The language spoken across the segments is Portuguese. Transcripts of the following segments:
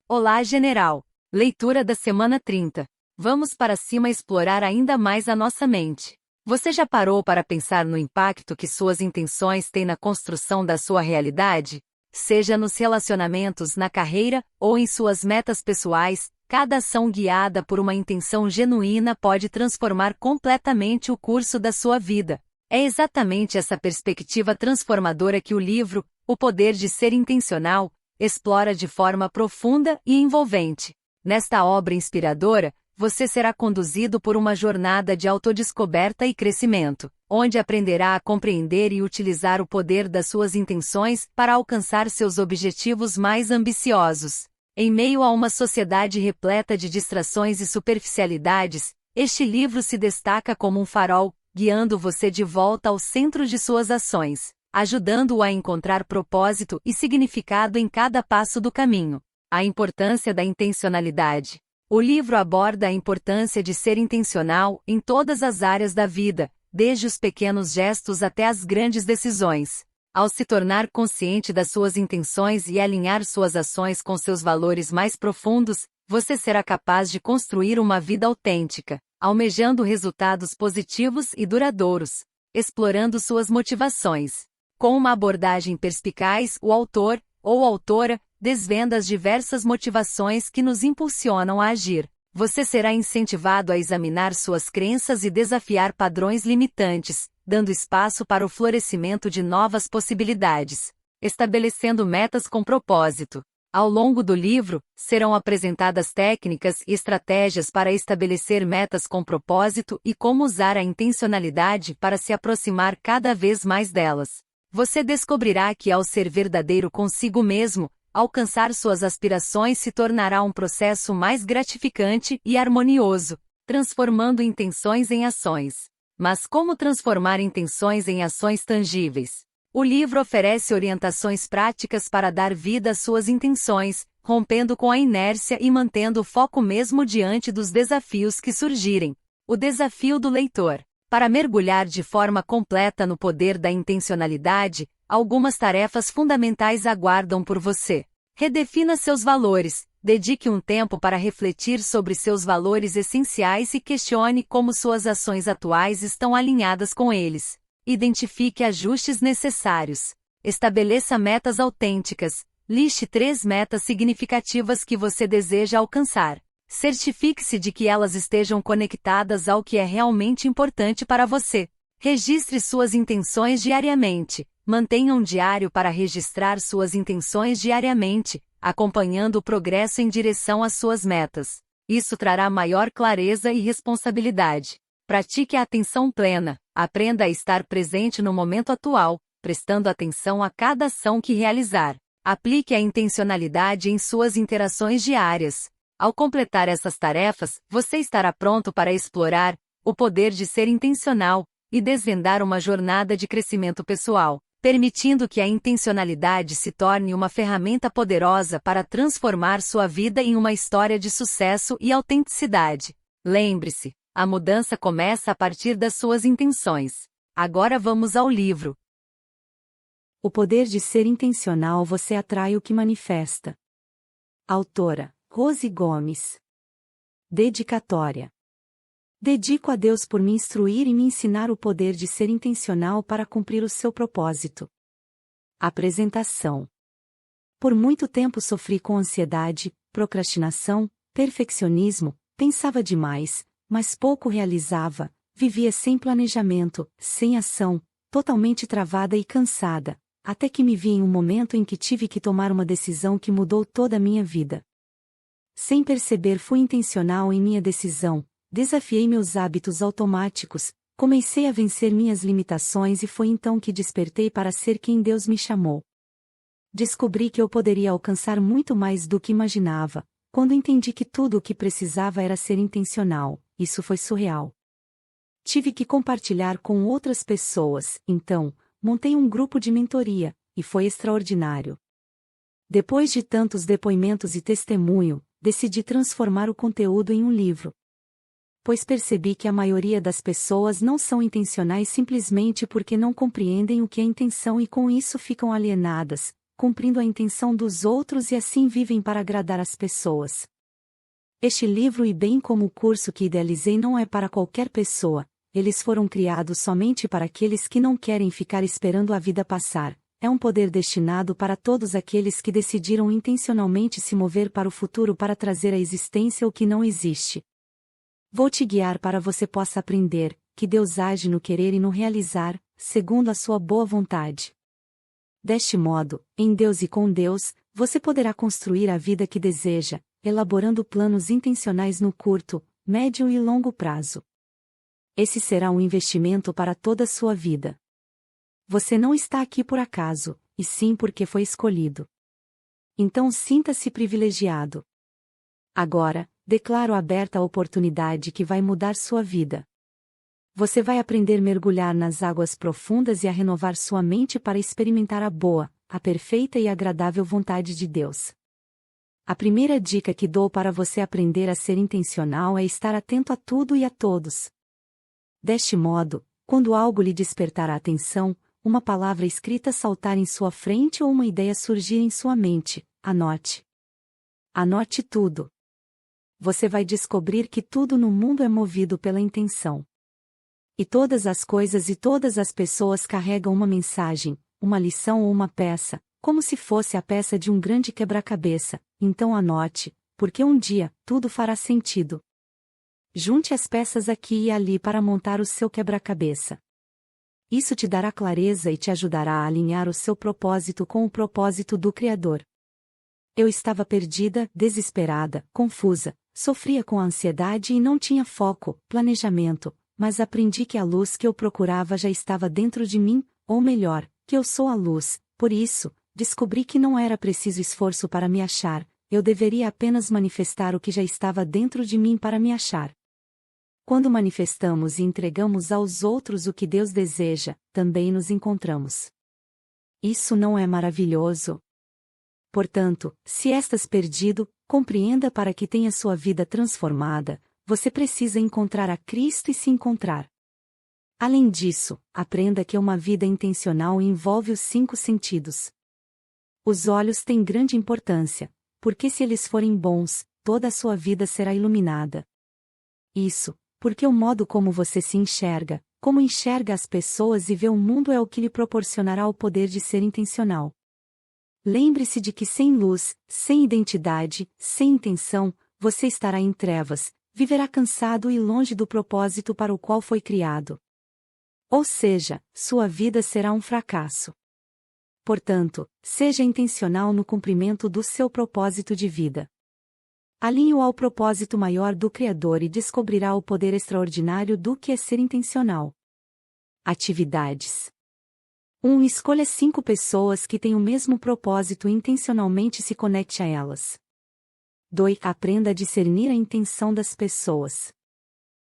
Olá, General! Leitura da semana 30. Vamos para cima explorar ainda mais a nossa mente. Você já parou para pensar no impacto que suas intenções têm na construção da sua realidade? Seja nos relacionamentos, na carreira ou em suas metas pessoais, cada ação guiada por uma intenção genuína pode transformar completamente o curso da sua vida. É exatamente essa perspectiva transformadora que o livro, O Poder de Ser Intencional, explora de forma profunda e envolvente. Nesta obra inspiradora, você será conduzido por uma jornada de autodescoberta e crescimento, onde aprenderá a compreender e utilizar o poder das suas intenções para alcançar seus objetivos mais ambiciosos. Em meio a uma sociedade repleta de distrações e superficialidades, este livro se destaca como um farol, guiando você de volta ao centro de suas ações, ajudando-o a encontrar propósito e significado em cada passo do caminho. A importância da intencionalidade. O livro aborda a importância de ser intencional em todas as áreas da vida, desde os pequenos gestos até as grandes decisões. Ao se tornar consciente das suas intenções e alinhar suas ações com seus valores mais profundos, você será capaz de construir uma vida autêntica, almejando resultados positivos e duradouros, explorando suas motivações. Com uma abordagem perspicaz, o autor, ou autora, desvenda as diversas motivações que nos impulsionam a agir. Você será incentivado a examinar suas crenças e desafiar padrões limitantes, dando espaço para o florescimento de novas possibilidades, estabelecendo metas com propósito. Ao longo do livro, serão apresentadas técnicas e estratégias para estabelecer metas com propósito e como usar a intencionalidade para se aproximar cada vez mais delas. Você descobrirá que, ao ser verdadeiro consigo mesmo, alcançar suas aspirações se tornará um processo mais gratificante e harmonioso, transformando intenções em ações. Mas como transformar intenções em ações tangíveis? O livro oferece orientações práticas para dar vida às suas intenções, rompendo com a inércia e mantendo o foco mesmo diante dos desafios que surgirem. O desafio do leitor. Para mergulhar de forma completa no poder da intencionalidade, algumas tarefas fundamentais aguardam por você. Redefina seus valores, dedique um tempo para refletir sobre seus valores essenciais e questione como suas ações atuais estão alinhadas com eles. Identifique ajustes necessários. Estabeleça metas autênticas. Liste 3 metas significativas que você deseja alcançar. Certifique-se de que elas estejam conectadas ao que é realmente importante para você. Registre suas intenções diariamente. Mantenha um diário para registrar suas intenções diariamente, acompanhando o progresso em direção às suas metas. Isso trará maior clareza e responsabilidade. Pratique a atenção plena. Aprenda a estar presente no momento atual, prestando atenção a cada ação que realizar. Aplique a intencionalidade em suas interações diárias. Ao completar essas tarefas, você estará pronto para explorar o poder de ser intencional e desvendar uma jornada de crescimento pessoal, permitindo que a intencionalidade se torne uma ferramenta poderosa para transformar sua vida em uma história de sucesso e autenticidade. Lembre-se, a mudança começa a partir das suas intenções. Agora vamos ao livro. O Poder de Ser Intencional. Você atrai o que manifesta. Autora Rose Gomes. Dedicatória. Dedico a Deus por me instruir e me ensinar o poder de ser intencional para cumprir o seu propósito. Apresentação. Por muito tempo sofri com ansiedade, procrastinação, perfeccionismo, pensava demais, mas pouco realizava, vivia sem planejamento, sem ação, totalmente travada e cansada, até que me vi em um momento em que tive que tomar uma decisão que mudou toda a minha vida. Sem perceber, fui intencional em minha decisão, desafiei meus hábitos automáticos, comecei a vencer minhas limitações e foi então que despertei para ser quem Deus me chamou. Descobri que eu poderia alcançar muito mais do que imaginava, quando entendi que tudo o que precisava era ser intencional. Isso foi surreal. Tive que compartilhar com outras pessoas, então, montei um grupo de mentoria, e foi extraordinário. Depois de tantos depoimentos e testemunho, decidi transformar o conteúdo em um livro. Pois percebi que a maioria das pessoas não são intencionais simplesmente porque não compreendem o que é intenção e com isso ficam alienadas, cumprindo a intenção dos outros e assim vivem para agradar as pessoas. Este livro e bem como o curso que idealizei não é para qualquer pessoa, eles foram criados somente para aqueles que não querem ficar esperando a vida passar. É um poder destinado para todos aqueles que decidiram intencionalmente se mover para o futuro para trazer à existência o que não existe. Vou te guiar para você possa aprender que Deus age no querer e no realizar, segundo a sua boa vontade. Deste modo, em Deus e com Deus, você poderá construir a vida que deseja, elaborando planos intencionais no curto, médio e longo prazo. Esse será um investimento para toda a sua vida. Você não está aqui por acaso, e sim porque foi escolhido. Então sinta-se privilegiado. Agora, declaro aberta a oportunidade que vai mudar sua vida. Você vai aprender a mergulhar nas águas profundas e a renovar sua mente para experimentar a boa, a perfeita e agradável vontade de Deus. A primeira dica que dou para você aprender a ser intencional é estar atento a tudo e a todos. Deste modo, quando algo lhe despertar a atenção, uma palavra escrita saltar em sua frente ou uma ideia surgir em sua mente, anote. Anote tudo. Você vai descobrir que tudo no mundo é movido pela intenção. E todas as coisas e todas as pessoas carregam uma mensagem, uma lição ou uma peça, como se fosse a peça de um grande quebra-cabeça. Então anote, porque um dia, tudo fará sentido. Junte as peças aqui e ali para montar o seu quebra-cabeça. Isso te dará clareza e te ajudará a alinhar o seu propósito com o propósito do Criador. Eu estava perdida, desesperada, confusa, sofria com ansiedade e não tinha foco, planejamento, mas aprendi que a luz que eu procurava já estava dentro de mim, ou melhor, que eu sou a luz. Por isso, descobri que não era preciso esforço para me achar, eu deveria apenas manifestar o que já estava dentro de mim para me achar. Quando manifestamos e entregamos aos outros o que Deus deseja, também nos encontramos. Isso não é maravilhoso? Portanto, se estás perdido, compreenda para que tenha sua vida transformada, você precisa encontrar a Cristo e se encontrar. Além disso, aprenda que uma vida intencional envolve os 5 sentidos. Os olhos têm grande importância, porque se eles forem bons, toda a sua vida será iluminada. Isso, porque o modo como você se enxerga, como enxerga as pessoas e vê o mundo é o que lhe proporcionará o poder de ser intencional. Lembre-se de que sem luz, sem identidade, sem intenção, você estará em trevas, viverá cansado e longe do propósito para o qual foi criado. Ou seja, sua vida será um fracasso. Portanto, seja intencional no cumprimento do seu propósito de vida. Alinhe-o ao propósito maior do Criador e descobrirá o poder extraordinário do que é ser intencional. Atividades. 1. Escolha 5 pessoas que têm o mesmo propósito e intencionalmente se conecte a elas. 2. Aprenda a discernir a intenção das pessoas.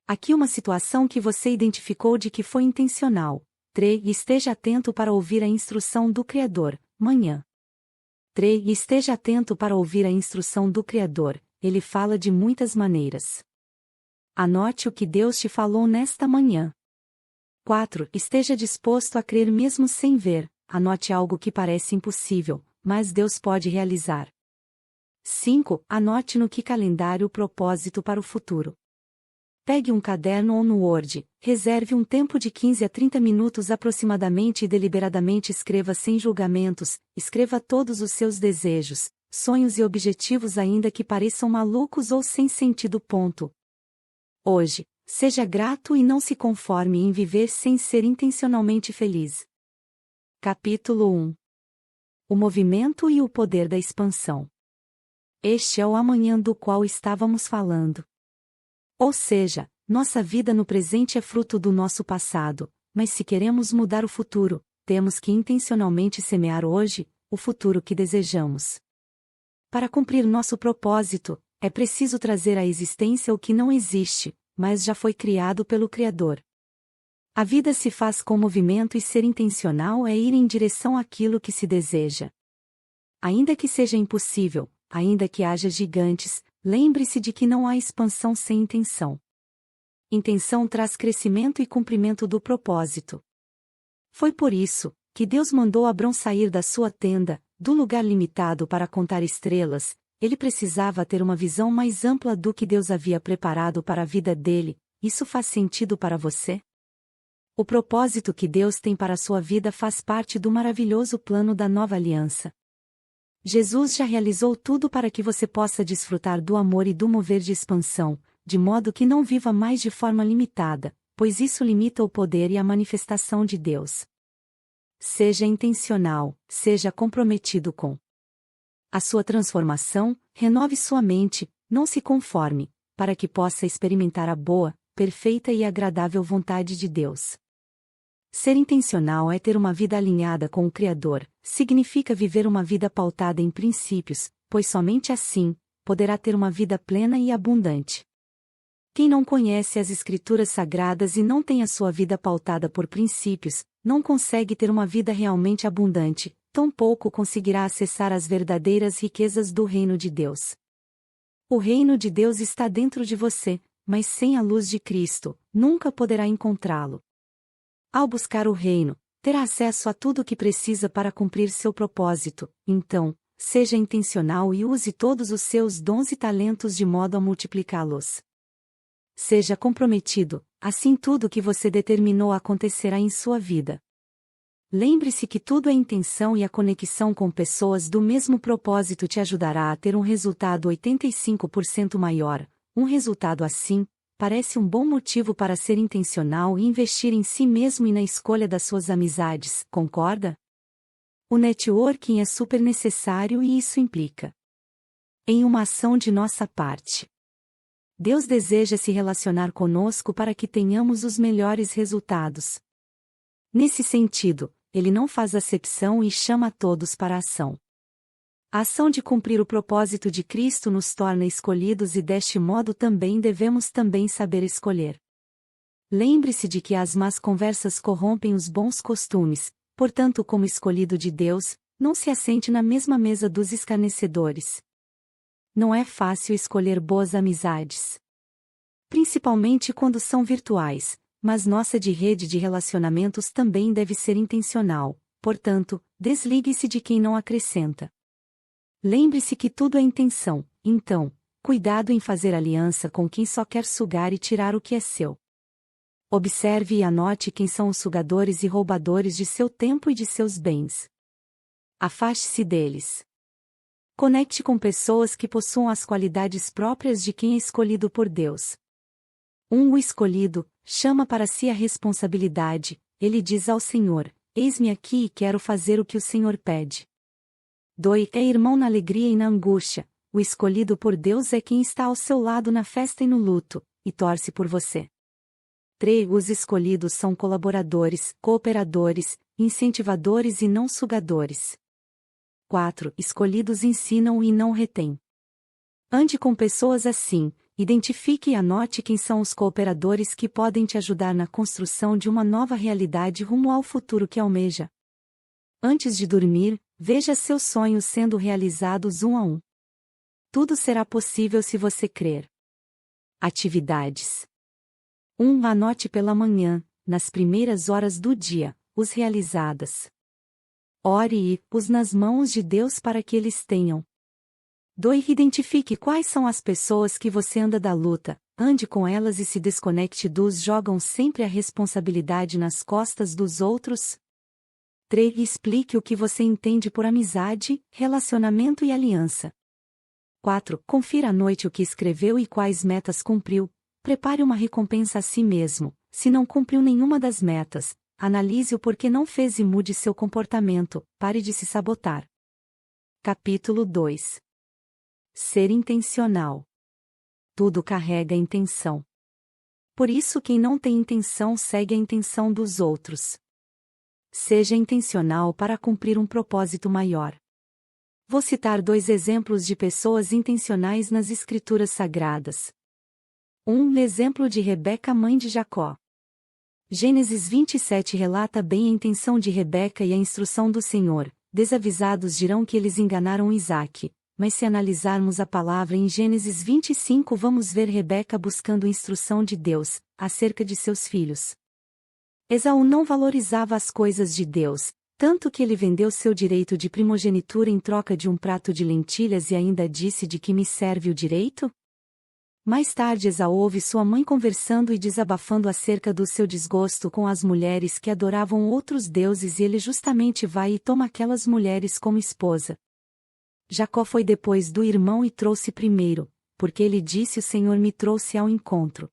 Aqui uma situação que você identificou de que foi intencional. 3. Esteja atento para ouvir a instrução do Criador, manhã. 3. Esteja atento para ouvir a instrução do Criador, ele fala de muitas maneiras. Anote o que Deus te falou nesta manhã. 4. Esteja disposto a crer mesmo sem ver, anote algo que parece impossível, mas Deus pode realizar. 5. Anote no que calendário o propósito para o futuro. Pegue um caderno ou no Word, reserve um tempo de 15 a 30 minutos aproximadamente e deliberadamente escreva sem julgamentos, escreva todos os seus desejos, sonhos e objetivos ainda que pareçam malucos ou sem sentido. Hoje, seja grato e não se conforme em viver sem ser intencionalmente feliz. Capítulo 1. O movimento e o poder da expansão. Este é o amanhã do qual estávamos falando. Ou seja, nossa vida no presente é fruto do nosso passado, mas se queremos mudar o futuro, temos que intencionalmente semear hoje o futuro que desejamos. Para cumprir nosso propósito, é preciso trazer à existência o que não existe, mas já foi criado pelo Criador. A vida se faz com movimento e ser intencional é ir em direção àquilo que se deseja. Ainda que seja impossível, ainda que haja gigantes, lembre-se de que não há expansão sem intenção. Intenção traz crescimento e cumprimento do propósito. Foi por isso que Deus mandou Abrão sair da sua tenda, do lugar limitado para contar estrelas, ele precisava ter uma visão mais ampla do que Deus havia preparado para a vida dele. Isso faz sentido para você? O propósito que Deus tem para a sua vida faz parte do maravilhoso plano da nova aliança. Jesus já realizou tudo para que você possa desfrutar do amor e do mover de expansão, de modo que não viva mais de forma limitada, pois isso limita o poder e a manifestação de Deus. Seja intencional, seja comprometido com a sua transformação, renove sua mente, não se conforme, para que possa experimentar a boa, perfeita e agradável vontade de Deus. Ser intencional é ter uma vida alinhada com o Criador, significa viver uma vida pautada em princípios, pois somente assim, poderá ter uma vida plena e abundante. Quem não conhece as Escrituras Sagradas e não tem a sua vida pautada por princípios, não consegue ter uma vida realmente abundante, tampouco conseguirá acessar as verdadeiras riquezas do reino de Deus. O reino de Deus está dentro de você, mas sem a luz de Cristo, nunca poderá encontrá-lo. Ao buscar o reino, terá acesso a tudo o que precisa para cumprir seu propósito. Então, seja intencional e use todos os seus dons e talentos de modo a multiplicá-los. Seja comprometido, assim tudo o que você determinou acontecerá em sua vida. Lembre-se que tudo é intenção e a conexão com pessoas do mesmo propósito te ajudará a ter um resultado 85% maior. Um resultado assim, parece um bom motivo para ser intencional e investir em si mesmo e na escolha das suas amizades, concorda? O networking é super necessário e isso implica em uma ação de nossa parte. Deus deseja se relacionar conosco para que tenhamos os melhores resultados. Nesse sentido, Ele não faz acepção e chama a todos para a ação. A ação de cumprir o propósito de Cristo nos torna escolhidos e deste modo também devemos também saber escolher. Lembre-se de que as más conversas corrompem os bons costumes, portanto, como escolhido de Deus, não se assente na mesma mesa dos escarnecedores. Não é fácil escolher boas amizades. Principalmente quando são virtuais, mas nossa rede de relacionamentos também deve ser intencional, portanto, desligue-se de quem não acrescenta. Lembre-se que tudo é intenção, então, cuidado em fazer aliança com quem só quer sugar e tirar o que é seu. Observe e anote quem são os sugadores e roubadores de seu tempo e de seus bens. Afaste-se deles. Conecte com pessoas que possuam as qualidades próprias de quem é escolhido por Deus. O escolhido chama para si a responsabilidade, ele diz ao Senhor: eis-me aqui e quero fazer o que o Senhor pede. 2. É irmão na alegria e na angústia, o escolhido por Deus é quem está ao seu lado na festa e no luto, e torce por você. 3. Os escolhidos são colaboradores, cooperadores, incentivadores e não sugadores. 4. Escolhidos ensinam e não retêm. Ande com pessoas assim, identifique e anote quem são os cooperadores que podem te ajudar na construção de uma nova realidade rumo ao futuro que almeja. Antes de dormir, veja seus sonhos sendo realizados um a um. Tudo será possível se você crer. Atividades. 1. Anote pela manhã, nas primeiras horas do dia, os realizadas. Ore e os nas mãos de Deus para que eles tenham. 2. Identifique quais são as pessoas que você anda da luta, ande com elas e se desconecte dos jogam sempre a responsabilidade nas costas dos outros. 3. Explique o que você entende por amizade, relacionamento e aliança. 4. Confira à noite o que escreveu e quais metas cumpriu. Prepare uma recompensa a si mesmo. Se não cumpriu nenhuma das metas, analise o porquê não fez e mude seu comportamento. Pare de se sabotar. Capítulo 2. Ser intencional. Tudo carrega intenção. Por isso quem não tem intenção segue a intenção dos outros. Seja intencional para cumprir um propósito maior. Vou citar 2 exemplos de pessoas intencionais nas Escrituras Sagradas. 1. Exemplo de Rebeca, mãe de Jacó. Gênesis 27 relata bem a intenção de Rebeca e a instrução do Senhor. Desavisados dirão que eles enganaram Isaque, mas se analisarmos a palavra em Gênesis 25 vamos ver Rebeca buscando instrução de Deus, acerca de seus filhos. Esaú não valorizava as coisas de Deus, Tanto que ele vendeu seu direito de primogenitura em troca de um prato de lentilhas e ainda disse de que me serve o direito? Mais tarde Esaú ouve sua mãe conversando e desabafando acerca do seu desgosto com as mulheres que adoravam outros deuses e ele justamente vai e toma aquelas mulheres como esposa. Jacó foi depois do irmão e trouxe primeiro, porque ele disse: o Senhor me trouxe ao encontro.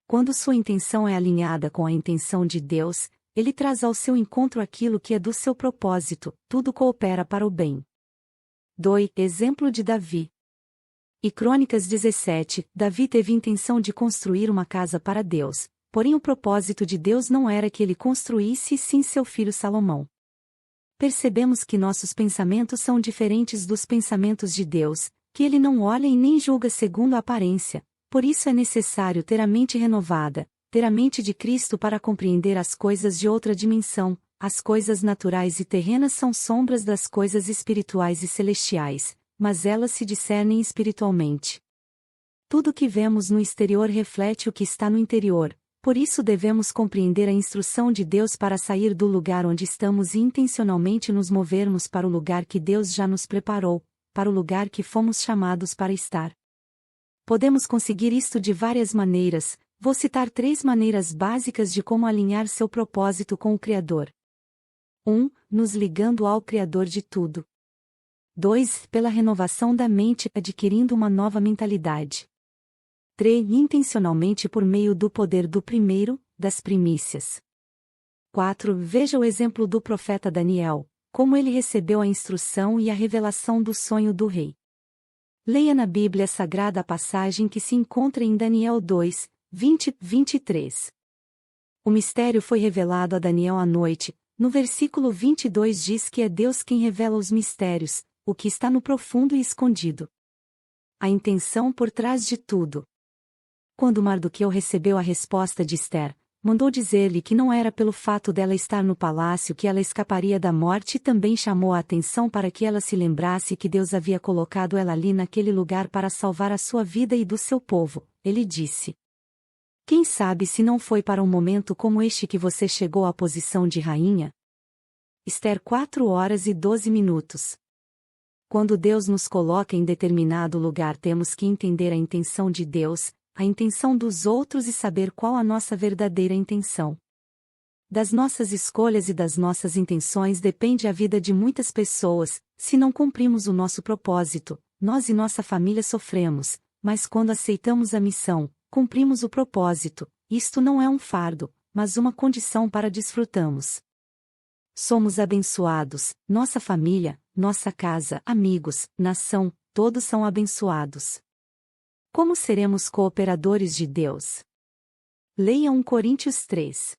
Quando sua intenção é alinhada com a intenção de Deus, ele traz ao seu encontro aquilo que é do seu propósito, tudo coopera para o bem. 2. Exemplo de Davi. E Crônicas 17, Davi teve intenção de construir uma casa para Deus, porém o propósito de Deus não era que ele construísse e sim seu filho Salomão. Percebemos que nossos pensamentos são diferentes dos pensamentos de Deus, que ele não olha e nem julga segundo a aparência, por isso é necessário ter a mente renovada, ter a mente de Cristo para compreender as coisas de outra dimensão. As coisas naturais e terrenas são sombras das coisas espirituais e celestiais, mas elas se discernem espiritualmente. Tudo que vemos no exterior reflete o que está no interior, por isso devemos compreender a instrução de Deus para sair do lugar onde estamos e intencionalmente nos movermos para o lugar que Deus já nos preparou, para o lugar que fomos chamados para estar. Podemos conseguir isto de várias maneiras. Vou citar 3 maneiras básicas de como alinhar seu propósito com o Criador. 1. Nos ligando ao Criador de tudo. 2. Pela renovação da mente, adquirindo uma nova mentalidade. 3. Intencionalmente por meio do poder do primeiro, das primícias. 4. Veja o exemplo do profeta Daniel, como ele recebeu a instrução e a revelação do sonho do rei. Leia na Bíblia Sagrada a passagem que se encontra em Daniel 2, 20-23. O mistério foi revelado a Daniel à noite. No versículo 22 diz que é Deus quem revela os mistérios, o que está no profundo e escondido. A intenção por trás de tudo. Quando Mardoqueu recebeu a resposta de Ester, mandou dizer-lhe que não era pelo fato dela estar no palácio que ela escaparia da morte e também chamou a atenção para que ela se lembrasse que Deus havia colocado ela ali naquele lugar para salvar a sua vida e do seu povo. Ele disse: quem sabe se não foi para um momento como este que você chegou à posição de rainha? Ester 4 horas e 12 minutos. Quando Deus nos coloca em determinado lugar, temos que entender a intenção de Deus, a intenção dos outros e saber qual a nossa verdadeira intenção. Das nossas escolhas e das nossas intenções depende a vida de muitas pessoas. Se não cumprimos o nosso propósito, nós e nossa família sofremos, mas quando aceitamos a missão, cumprimos o propósito. Isto não é um fardo, mas uma condição para desfrutarmos. Somos abençoados, nossa família, nossa casa, amigos, nação, todos são abençoados. Como seremos cooperadores de Deus? Leia 1 Coríntios 3.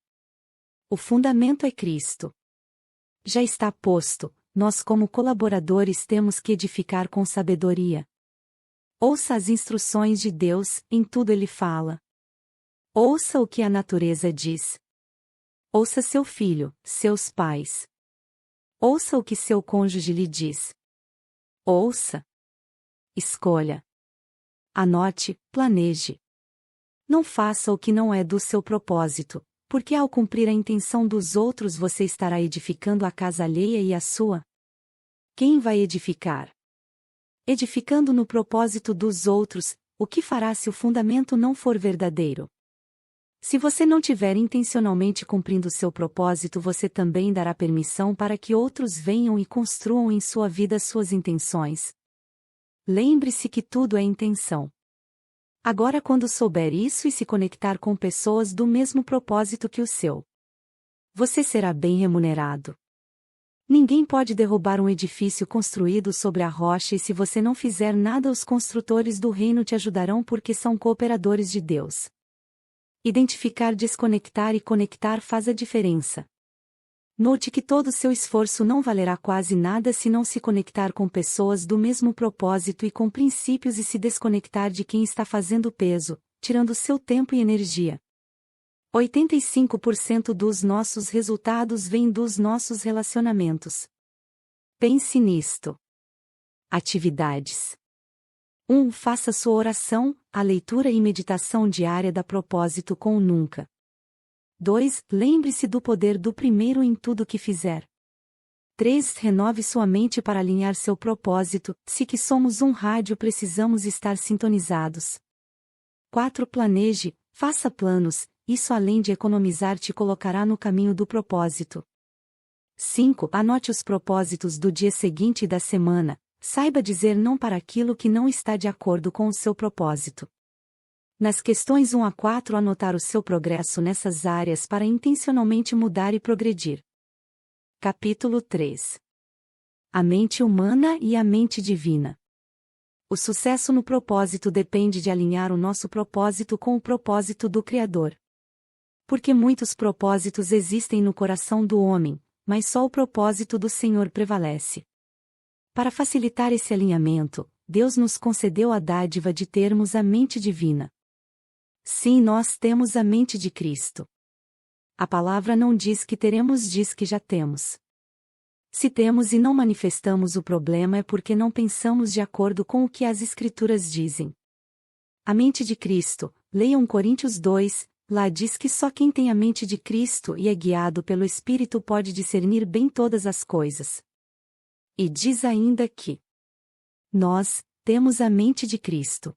O fundamento é Cristo. Já está posto, nós como colaboradores temos que edificar com sabedoria. Ouça as instruções de Deus, em tudo ele fala. Ouça o que a natureza diz. Ouça seu filho, seus pais. Ouça o que seu cônjuge lhe diz. Ouça. Escolha. Anote, planeje. Não faça o que não é do seu propósito, porque ao cumprir a intenção dos outros você estará edificando a casa alheia e a sua. Quem vai edificar? Edificando no propósito dos outros, o que fará se o fundamento não for verdadeiro? Se você não tiver intencionalmente cumprindo seu propósito, você também dará permissão para que outros venham e construam em sua vida suas intenções. Lembre-se que tudo é intenção. Agora, quando souber isso e se conectar com pessoas do mesmo propósito que o seu, você será bem remunerado. Ninguém pode derrubar um edifício construído sobre a rocha e se você não fizer nada, os construtores do reino te ajudarão porque são cooperadores de Deus. Identificar, desconectar e conectar faz a diferença. Note que todo seu esforço não valerá quase nada se não se conectar com pessoas do mesmo propósito e com princípios e se desconectar de quem está fazendo peso, tirando seu tempo e energia. 85% dos nossos resultados vêm dos nossos relacionamentos. Pense nisto. Atividades. 1. Faça sua oração, a leitura e meditação diária da propósito com o nunca. 2. Lembre-se do poder do primeiro em tudo que fizer. 3. Renove sua mente para alinhar seu propósito. Se que somos um rádio, precisamos estar sintonizados. 4. Planeje, faça planos, isso além de economizar te colocará no caminho do propósito. 5. Anote os propósitos do dia seguinte e da semana, saiba dizer não para aquilo que não está de acordo com o seu propósito. Nas questões 1 a 4, anotar o seu progresso nessas áreas para intencionalmente mudar e progredir. Capítulo 3. A mente humana e a mente divina. O sucesso no propósito depende de alinhar o nosso propósito com o propósito do Criador. Porque muitos propósitos existem no coração do homem, mas só o propósito do Senhor prevalece. Para facilitar esse alinhamento, Deus nos concedeu a dádiva de termos a mente divina. Sim, nós temos a mente de Cristo. A palavra não diz que teremos, diz que já temos. Se temos e não manifestamos o problema é porque não pensamos de acordo com o que as Escrituras dizem. A mente de Cristo, leiam Coríntios 2, lá diz que só quem tem a mente de Cristo e é guiado pelo Espírito pode discernir bem todas as coisas. E diz ainda que nós temos a mente de Cristo.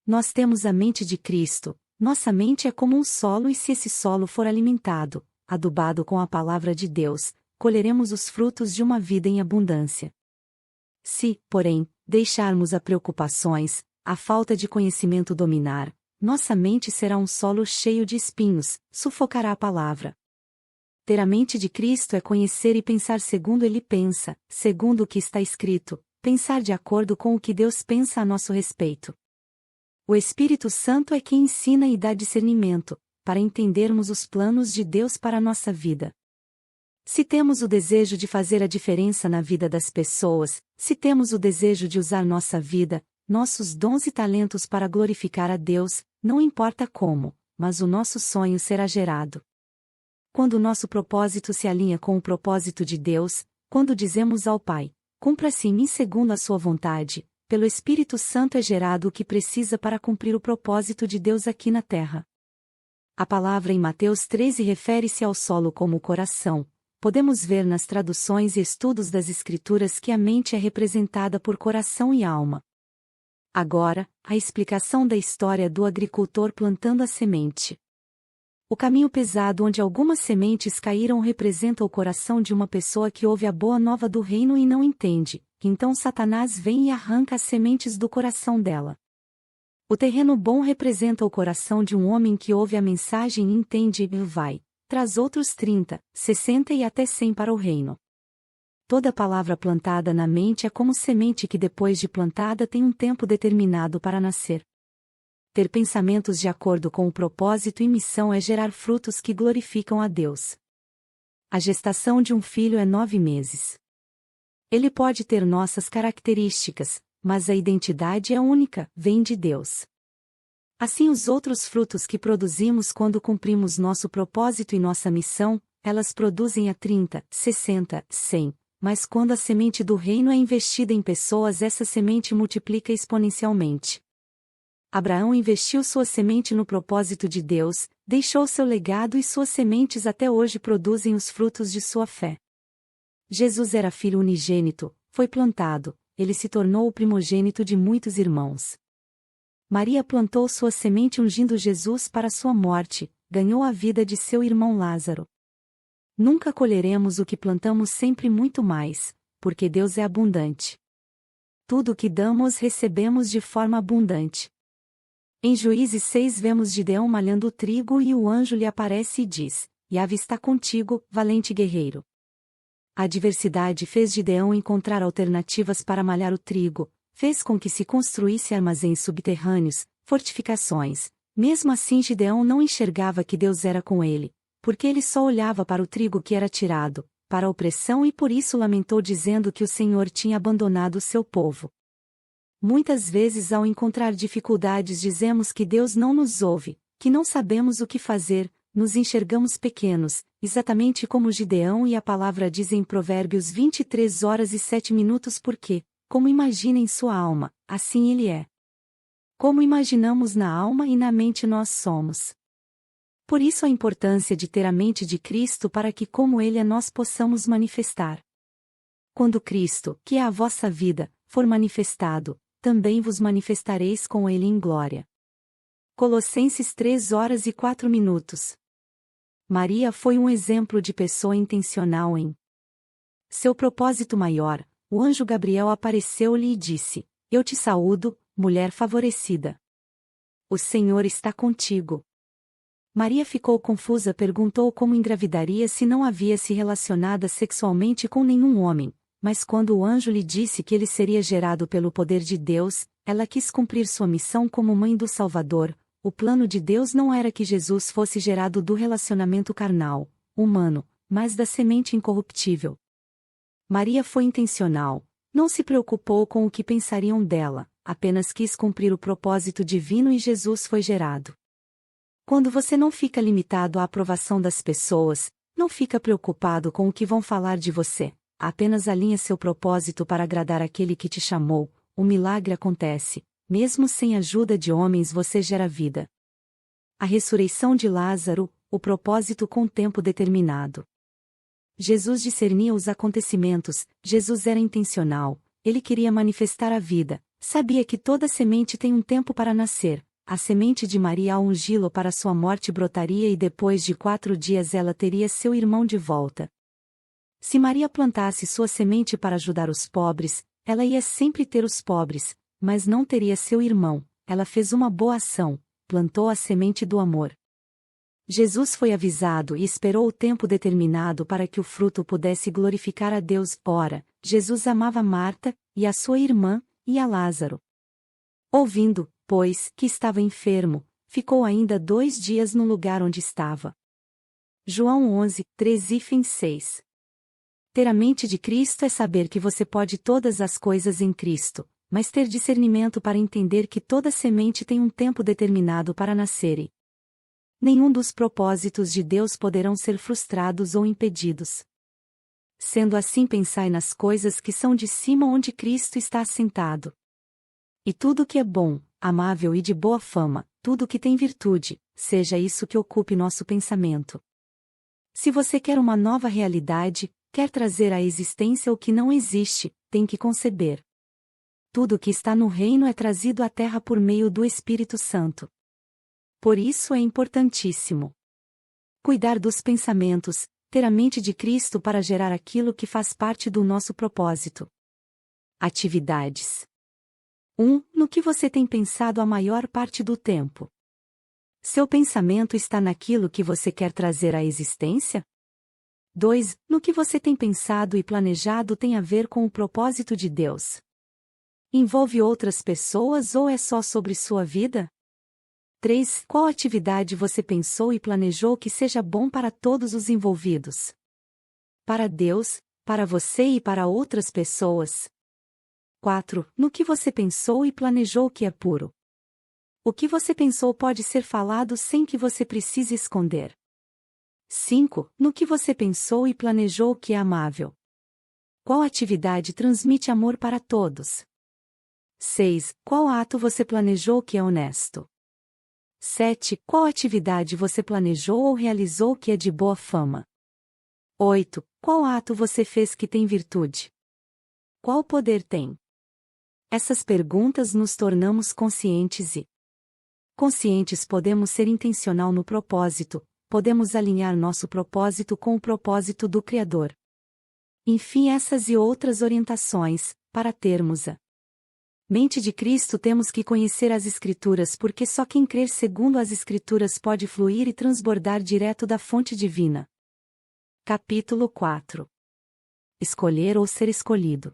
Nós temos a mente de Cristo. Nossa mente é como um solo e se esse solo for alimentado, adubado com a palavra de Deus, colheremos os frutos de uma vida em abundância. Se, porém, deixarmos as preocupações, a falta de conhecimento dominar, nossa mente será um solo cheio de espinhos, sufocará a palavra. Ter a mente de Cristo é conhecer e pensar segundo Ele pensa, segundo o que está escrito, pensar de acordo com o que Deus pensa a nosso respeito. O Espírito Santo é quem ensina e dá discernimento, para entendermos os planos de Deus para a nossa vida. Se temos o desejo de fazer a diferença na vida das pessoas, se temos o desejo de usar nossa vida, nossos dons e talentos para glorificar a Deus, não importa como, mas o nosso sonho será gerado. Quando o nosso propósito se alinha com o propósito de Deus, quando dizemos ao Pai, cumpra-se em mim segundo a sua vontade, pelo Espírito Santo é gerado o que precisa para cumprir o propósito de Deus aqui na terra. A palavra em Mateus 13 refere-se ao solo como o coração. Podemos ver nas traduções e estudos das Escrituras que a mente é representada por coração e alma. Agora, a explicação da história do agricultor plantando a semente. O caminho pesado onde algumas sementes caíram representa o coração de uma pessoa que ouve a boa nova do reino e não entende. Então Satanás vem e arranca as sementes do coração dela. O terreno bom representa o coração de um homem que ouve a mensagem e entende e vai, traz outros 30, 60 e até 100 para o reino. Toda palavra plantada na mente é como semente que depois de plantada tem um tempo determinado para nascer. Ter pensamentos de acordo com o propósito e missão é gerar frutos que glorificam a Deus. A gestação de um filho é 9 meses. Ele pode ter nossas características, mas a identidade é única, vem de Deus. Assim os outros frutos que produzimos quando cumprimos nosso propósito e nossa missão, elas produzem a 30, 60, 100, mas quando a semente do reino é investida em pessoas essa semente multiplica exponencialmente. Abraão investiu sua semente no propósito de Deus, deixou seu legado e suas sementes até hoje produzem os frutos de sua fé. Jesus era filho unigênito, foi plantado, ele se tornou o primogênito de muitos irmãos. Maria plantou sua semente ungindo Jesus para sua morte, ganhou a vida de seu irmão Lázaro. Nunca colheremos o que plantamos, sempre muito mais, porque Deus é abundante. Tudo o que damos recebemos de forma abundante. Em Juízes 6 vemos Gideão malhando o trigo e o anjo lhe aparece e diz: Yahvé está contigo, valente guerreiro. A adversidade fez Gideão encontrar alternativas para malhar o trigo, fez com que se construísse armazéns subterrâneos, fortificações. Mesmo assim Gideão não enxergava que Deus era com ele, porque ele só olhava para o trigo que era tirado, para a opressão e por isso lamentou dizendo que o Senhor tinha abandonado o seu povo. Muitas vezes ao encontrar dificuldades dizemos que Deus não nos ouve, que não sabemos o que fazer, nos enxergamos pequenos, exatamente como Gideão e a palavra diz em Provérbios 23h07 porque, como imagina em sua alma, assim ele é. Como imaginamos na alma e na mente nós somos. Por isso a importância de ter a mente de Cristo para que como ele é nós possamos manifestar. Quando Cristo, que é a vossa vida, for manifestado, também vos manifestareis com ele em glória. Colossenses 3h04. Maria foi um exemplo de pessoa intencional em seu propósito maior. O anjo Gabriel apareceu-lhe e disse: Eu te saúdo, mulher favorecida. O Senhor está contigo. Maria ficou confusa, perguntou como engravidaria se não havia se relacionado sexualmente com nenhum homem, mas quando o anjo lhe disse que ele seria gerado pelo poder de Deus, ela quis cumprir sua missão como mãe do Salvador. O plano de Deus não era que Jesus fosse gerado do relacionamento carnal, humano, mas da semente incorruptível. Maria foi intencional, não se preocupou com o que pensariam dela, apenas quis cumprir o propósito divino e Jesus foi gerado. Quando você não fica limitado à aprovação das pessoas, não fica preocupado com o que vão falar de você, apenas alinha seu propósito para agradar aquele que te chamou, o milagre acontece, mesmo sem ajuda de homens você gera vida. A ressurreição de Lázaro, o propósito com tempo determinado. Jesus discernia os acontecimentos, Jesus era intencional, ele queria manifestar a vida, sabia que toda semente tem um tempo para nascer. A semente de Maria ao ungí-lo para sua morte brotaria e depois de 4 dias ela teria seu irmão de volta. Se Maria plantasse sua semente para ajudar os pobres, ela ia sempre ter os pobres, mas não teria seu irmão. Ela fez uma boa ação, plantou a semente do amor. Jesus foi avisado e esperou o tempo determinado para que o fruto pudesse glorificar a Deus. Ora, Jesus amava Marta, e a sua irmã, e a Lázaro. Ouvindo, pois, que estava enfermo, ficou ainda 2 dias no lugar onde estava. João 11:3-6. Ter a mente de Cristo é saber que você pode todas as coisas em Cristo, mas ter discernimento para entender que toda semente tem um tempo determinado para nascer e nenhum dos propósitos de Deus poderão ser frustrados ou impedidos. Sendo assim, pensai nas coisas que são de cima onde Cristo está assentado. E tudo que é bom, amável e de boa fama, tudo que tem virtude, seja isso que ocupe nosso pensamento. Se você quer uma nova realidade, quer trazer à existência o que não existe, tem que conceber. Tudo que está no reino é trazido à terra por meio do Espírito Santo. Por isso é importantíssimo cuidar dos pensamentos, ter a mente de Cristo para gerar aquilo que faz parte do nosso propósito. Atividades. 1. No que você tem pensado a maior parte do tempo? Seu pensamento está naquilo que você quer trazer à existência? 2. No que você tem pensado e planejado tem a ver com o propósito de Deus? Envolve outras pessoas ou é só sobre sua vida? 3. Qual atividade você pensou e planejou que seja bom para todos os envolvidos? Para Deus, para você e para outras pessoas? 4. No que você pensou e planejou que é puro? O que você pensou pode ser falado sem que você precise esconder. 5. No que você pensou e planejou que é amável? Qual atividade transmite amor para todos? 6. Qual ato você planejou que é honesto? 7. Qual atividade você planejou ou realizou que é de boa fama? 8. Qual ato você fez que tem virtude? Qual poder tem? Essas perguntas nos tornamos conscientes e conscientes podemos ser intencional no propósito, podemos alinhar nosso propósito com o propósito do Criador. Enfim, essas e outras orientações, para termos a mente de Cristo temos que conhecer as Escrituras porque só quem crer segundo as Escrituras pode fluir e transbordar direto da fonte divina. Capítulo 4. Escolher ou ser escolhido.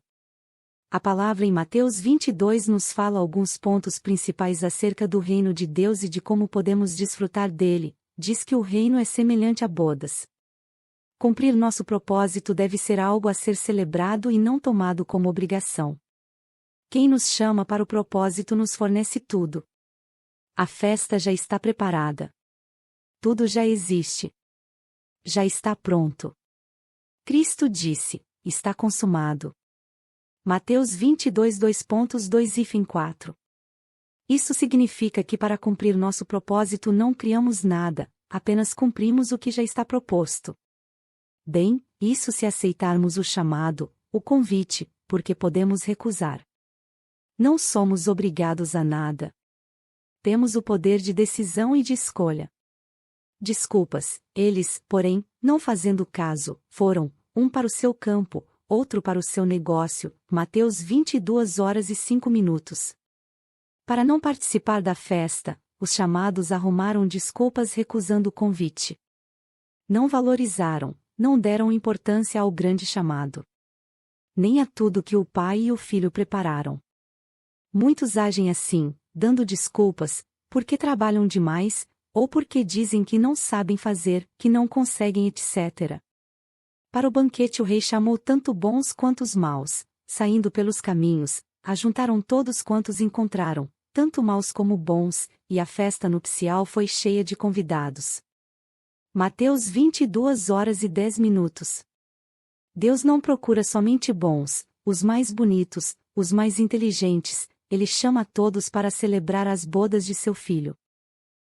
A palavra em Mateus 22 nos fala alguns pontos principais acerca do reino de Deus e de como podemos desfrutar dele. Diz que o reino é semelhante a bodas. Cumprir nosso propósito deve ser algo a ser celebrado e não tomado como obrigação. Quem nos chama para o propósito nos fornece tudo. A festa já está preparada. Tudo já existe. Já está pronto. Cristo disse: está consumado. Mateus 22 2.2-4. Isso significa que para cumprir nosso propósito não criamos nada, apenas cumprimos o que já está proposto. Bem, isso se aceitarmos o chamado, o convite, porque podemos recusar. Não somos obrigados a nada. Temos o poder de decisão e de escolha. Desculpas, eles, porém, não fazendo caso, foram, um para o seu campo, outro para o seu negócio. Mateus 22h05. Para não participar da festa, os chamados arrumaram desculpas recusando o convite. Não valorizaram, não deram importância ao grande chamado. Nem a tudo que o pai e o filho prepararam. Muitos agem assim, dando desculpas, porque trabalham demais, ou porque dizem que não sabem fazer, que não conseguem, etc. Para o banquete o rei chamou tanto bons quanto os maus, saindo pelos caminhos, ajuntaram todos quantos encontraram, tanto maus como bons, e a festa nupcial foi cheia de convidados. Mateus 22h10. Deus não procura somente bons, os mais bonitos, os mais inteligentes, Ele chama a todos para celebrar as bodas de seu filho.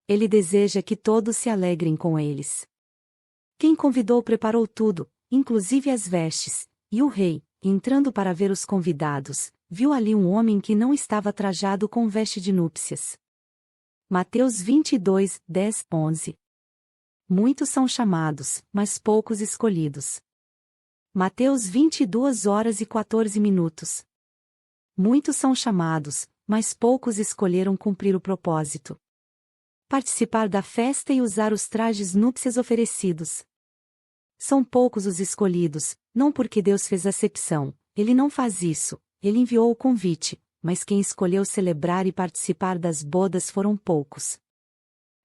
Ele deseja que todos se alegrem com eles. Quem convidou preparou tudo, inclusive as vestes, e o rei, entrando para ver os convidados, viu ali um homem que não estava trajado com veste de núpcias. Mateus 22:10-11. Muitos são chamados, mas poucos escolhidos. Mateus 22h14. Muitos são chamados, mas poucos escolheram cumprir o propósito. Participar da festa e usar os trajes núpcias oferecidos. São poucos os escolhidos, não porque Deus fez acepção, Ele não faz isso, Ele enviou o convite, mas quem escolheu celebrar e participar das bodas foram poucos.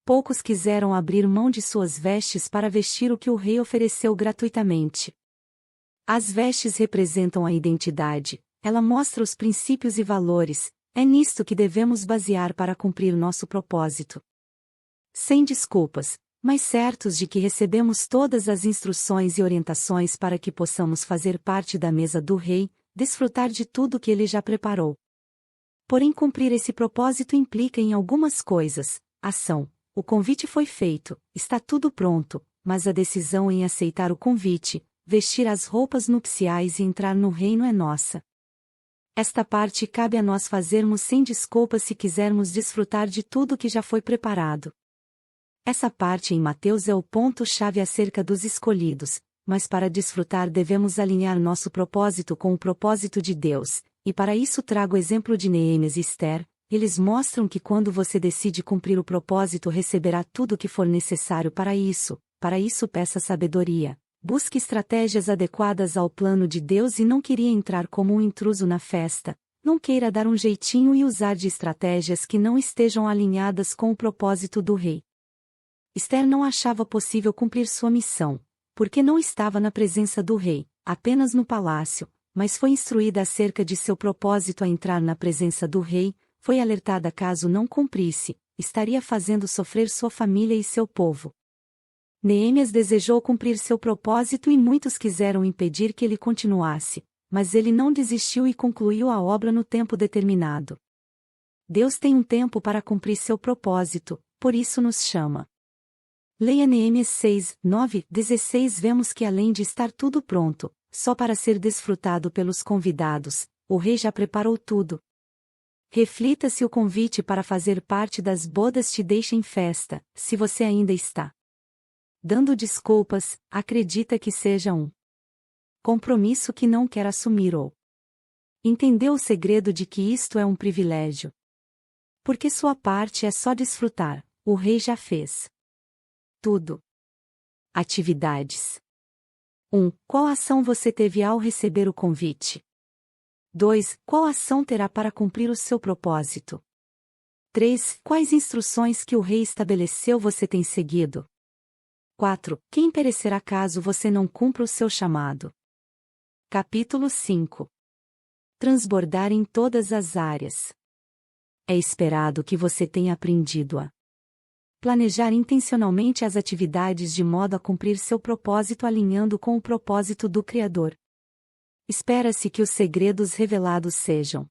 Poucos quiseram abrir mão de suas vestes para vestir o que o rei ofereceu gratuitamente. As vestes representam a identidade, ela mostra os princípios e valores, é nisto que devemos basear para cumprir nosso propósito. Sem desculpas, mas certos de que recebemos todas as instruções e orientações para que possamos fazer parte da mesa do rei, desfrutar de tudo que ele já preparou. Porém, cumprir esse propósito implica em algumas coisas: ação. O convite foi feito, está tudo pronto, mas a decisão em aceitar o convite, vestir as roupas nupciais e entrar no reino é nossa. Esta parte cabe a nós fazermos sem desculpas se quisermos desfrutar de tudo que já foi preparado. Essa parte em Mateus é o ponto-chave acerca dos escolhidos, mas para desfrutar devemos alinhar nosso propósito com o propósito de Deus, e para isso trago o exemplo de Neemias e Esther. Eles mostram que quando você decide cumprir o propósito receberá tudo o que for necessário para isso peça sabedoria. Busque estratégias adequadas ao plano de Deus e não queria entrar como um intruso na festa. Não queira dar um jeitinho e usar de estratégias que não estejam alinhadas com o propósito do rei. Esther não achava possível cumprir sua missão, porque não estava na presença do rei, apenas no palácio, mas foi instruída acerca de seu propósito a entrar na presença do rei, foi alertada caso não cumprisse, estaria fazendo sofrer sua família e seu povo. Neemias desejou cumprir seu propósito e muitos quiseram impedir que ele continuasse, mas ele não desistiu e concluiu a obra no tempo determinado. Deus tem um tempo para cumprir seu propósito, por isso nos chama. Leia Neemias 6:9-16. Vemos que além de estar tudo pronto, só para ser desfrutado pelos convidados, o rei já preparou tudo. Reflita se o convite para fazer parte das bodas te deixa em festa, se você ainda está dando desculpas, acredita que seja um compromisso que não quer assumir ou entendeu o segredo de que isto é um privilégio. Porque sua parte é só desfrutar, o rei já fez tudo. Atividades. 1. Qual ação você teve ao receber o convite? 2. Qual ação terá para cumprir o seu propósito? 3. Quais instruções que o rei estabeleceu você tem seguido? 4. Quem perecerá caso você não cumpra o seu chamado? Capítulo 5. Transbordar em todas as áreas. É esperado que você tenha aprendido a planejar intencionalmente as atividades de modo a cumprir seu propósito alinhando com o propósito do Criador. Espera-se que os segredos revelados sejam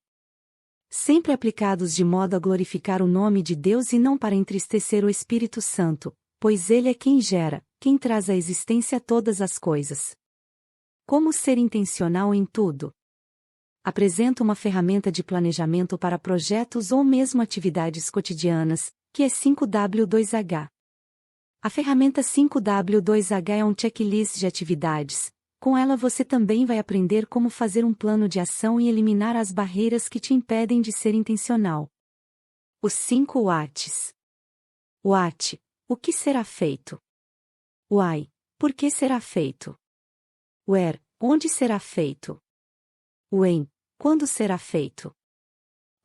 sempre aplicados de modo a glorificar o nome de Deus e não para entristecer o Espírito Santo, pois Ele é quem gera, quem traz à existência todas as coisas. Como ser intencional em tudo? Apresenta uma ferramenta de planejamento para projetos ou mesmo atividades cotidianas, que é 5W2H. A ferramenta 5W2H é um checklist de atividades. Com ela você também vai aprender como fazer um plano de ação e eliminar as barreiras que te impedem de ser intencional. Os 5 Whats. What, o que será feito? Why, por que será feito? Where, onde será feito? When, quando será feito?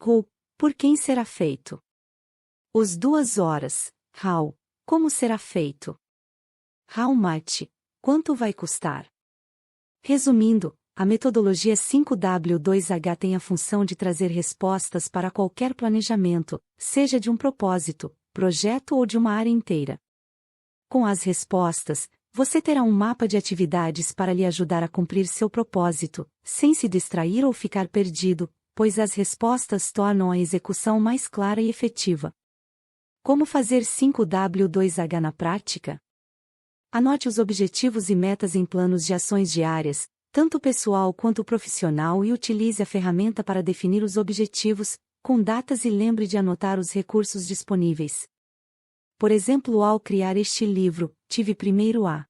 Who, por quem será feito? Os 2 horas, how, como será feito? How much, quanto vai custar? Resumindo, a metodologia 5W2H tem a função de trazer respostas para qualquer planejamento, seja de um propósito, projeto ou de uma área inteira. Com as respostas, você terá um mapa de atividades para lhe ajudar a cumprir seu propósito, sem se distrair ou ficar perdido, pois as respostas tornam a execução mais clara e efetiva. Como fazer 5W2H na prática? Anote os objetivos e metas em planos de ações diárias, tanto pessoal quanto profissional, e utilize a ferramenta para definir os objetivos, com datas, e lembre de anotar os recursos disponíveis. Por exemplo, ao criar este livro, tive primeiro a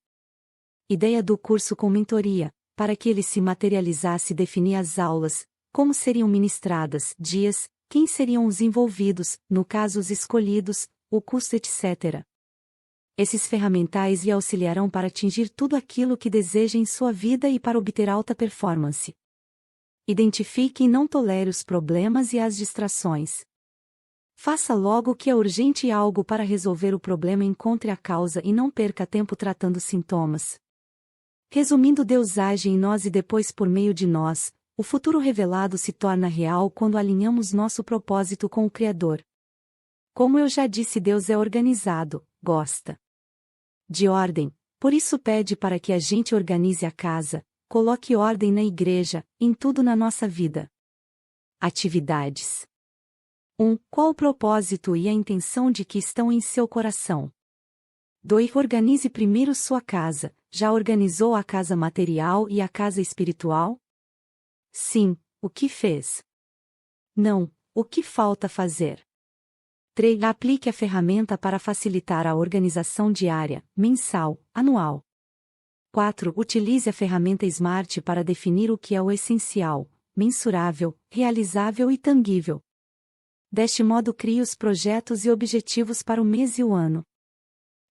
ideia do curso com mentoria. Para que ele se materializasse, defini as aulas, como seriam ministradas, dias, quem seriam os envolvidos, no caso os escolhidos, o custo, etc. Esses ferramentais lhe auxiliarão para atingir tudo aquilo que deseja em sua vida e para obter alta performance. Identifique e não tolere os problemas e as distrações. Faça logo o que é urgente e algo para resolver o problema. Encontre a causa e não perca tempo tratando sintomas. Resumindo, Deus age em nós e depois por meio de nós. O futuro revelado se torna real quando alinhamos nosso propósito com o Criador. Como eu já disse, Deus é organizado, gosta de ordem, por isso pede para que a gente organize a casa, coloque ordem na igreja, em tudo na nossa vida. Atividades. 1. Qual o propósito e a intenção de que estão em seu coração? 2. Organize primeiro sua casa. Já organizou a casa material e a casa espiritual? Sim, o que fez? Não, o que falta fazer? 3. Aplique a ferramenta para facilitar a organização diária, mensal, anual. 4. Utilize a ferramenta SMART para definir o que é o essencial, mensurável, realizável e tangível. Deste modo, crie os projetos e objetivos para o mês e o ano.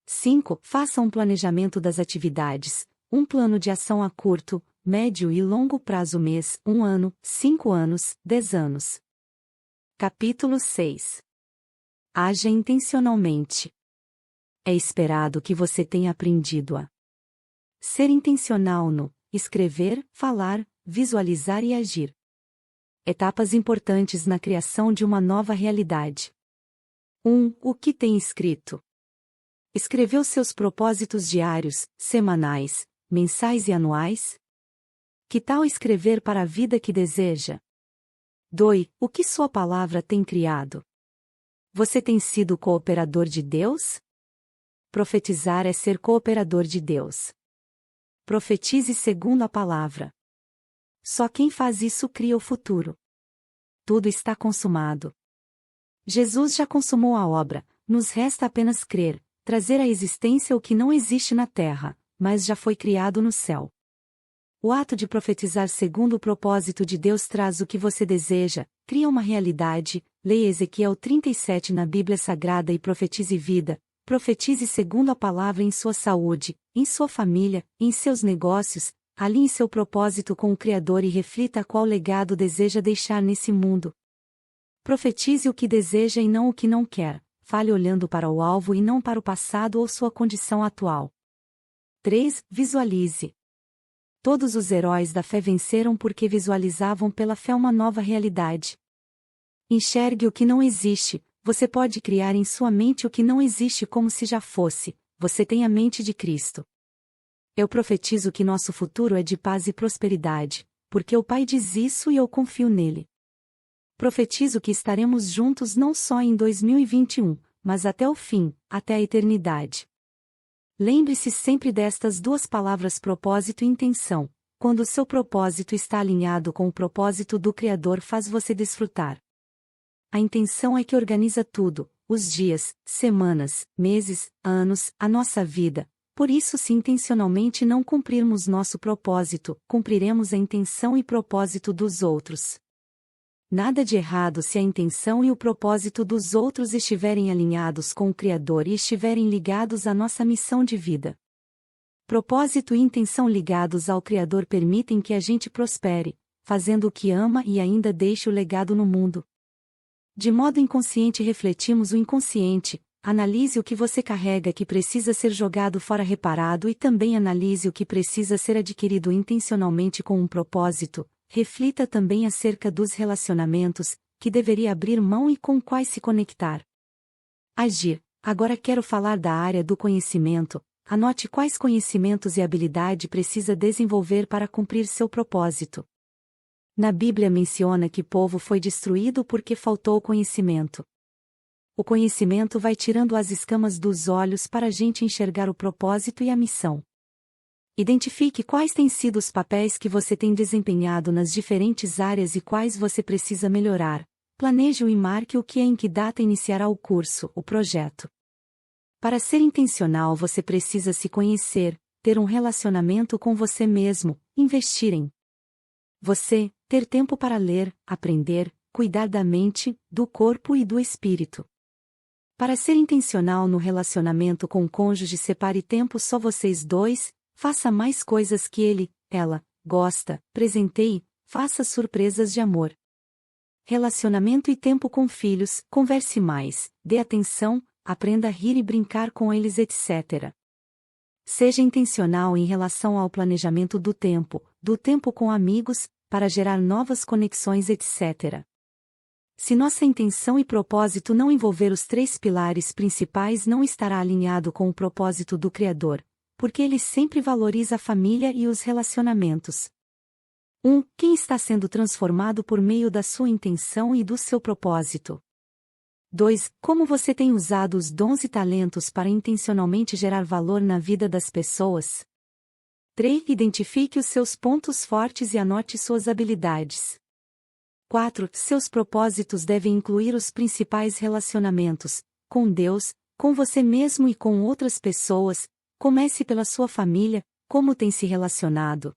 5. Faça um planejamento das atividades, um plano de ação a curto, médio e longo prazo: mês, 1 ano, 5 anos, 10 anos. Capítulo 6. Haja intencionalmente. É esperado que você tenha aprendido a ser intencional no escrever, falar, visualizar e agir. Etapas importantes na criação de uma nova realidade. 1. O que tem escrito? Escreveu seus propósitos diários, semanais, mensais e anuais? Que tal escrever para a vida que deseja? 2. O que sua palavra tem criado? Você tem sido cooperador de Deus? Profetizar é ser cooperador de Deus. Profetize segundo a palavra. Só quem faz isso cria o futuro. Tudo está consumado. Jesus já consumou a obra, nos resta apenas crer, trazer à existência o que não existe na terra, mas já foi criado no céu. O ato de profetizar segundo o propósito de Deus traz o que você deseja, cria uma realidade. Leia Ezequiel 37 na Bíblia Sagrada e profetize vida. Profetize segundo a palavra em sua saúde, em sua família, em seus negócios. Alinhe seu propósito com o Criador e reflita qual legado deseja deixar nesse mundo. Profetize o que deseja e não o que não quer. Fale olhando para o alvo e não para o passado ou sua condição atual. 3. Visualize. Todos os heróis da fé venceram porque visualizavam pela fé uma nova realidade. Enxergue o que não existe. Você pode criar em sua mente o que não existe como se já fosse. Você tem a mente de Cristo. Eu profetizo que nosso futuro é de paz e prosperidade, porque o Pai diz isso e eu confio nele. Profetizo que estaremos juntos não só em 2021, mas até o fim, até a eternidade. Lembre-se sempre destas duas palavras: propósito e intenção. quando o seu propósito está alinhado com o propósito do Criador, faz você desfrutar. A intenção é que organiza tudo, os dias, semanas, meses, anos, a nossa vida. Por isso, se intencionalmente não cumprirmos nosso propósito, cumpriremos a intenção e propósito dos outros. Nada de errado se a intenção e o propósito dos outros estiverem alinhados com o Criador e estiverem ligados à nossa missão de vida. Propósito e intenção ligados ao Criador permitem que a gente prospere, fazendo o que ama e ainda deixe o legado no mundo. De modo inconsciente refletimos o inconsciente. Analise o que você carrega que precisa ser jogado fora reparado e também analise o que precisa ser adquirido intencionalmente com um propósito. Reflita também acerca dos relacionamentos, que deveria abrir mão e com quais se conectar. Agir. Agora quero falar da área do conhecimento. Anote quais conhecimentos e habilidade precisa desenvolver para cumprir seu propósito. Na Bíblia menciona que povo foi destruído porque faltou conhecimento. O conhecimento vai tirando as escamas dos olhos para a gente enxergar o propósito e a missão. Identifique quais têm sido os papéis que você tem desempenhado nas diferentes áreas e quais você precisa melhorar. Planeje-o e marque o que e em que data iniciará o curso, o projeto. Para ser intencional, você precisa se conhecer, ter um relacionamento com você mesmo, investir em você, ter tempo para ler, aprender, cuidar da mente, do corpo e do espírito. Para ser intencional no relacionamento com o cônjuge, separe tempo só vocês dois, faça mais coisas que ele, ela, gosta, presenteie, faça surpresas de amor. Relacionamento e tempo com filhos, converse mais, dê atenção, aprenda a rir e brincar com eles, etc. Seja intencional em relação ao planejamento do tempo com amigos, para gerar novas conexões, etc. Se nossa intenção e propósito não envolver os 3 pilares principais, não estará alinhado com o propósito do Criador, porque ele sempre valoriza a família e os relacionamentos. 1. Quem está sendo transformado por meio da sua intenção e do seu propósito? 2. Como você tem usado os dons e talentos para intencionalmente gerar valor na vida das pessoas? 3. Identifique os seus pontos fortes e anote suas habilidades. 4. Seus propósitos devem incluir os principais relacionamentos, com Deus, com você mesmo e com outras pessoas. Comece pela sua família, como tem se relacionado.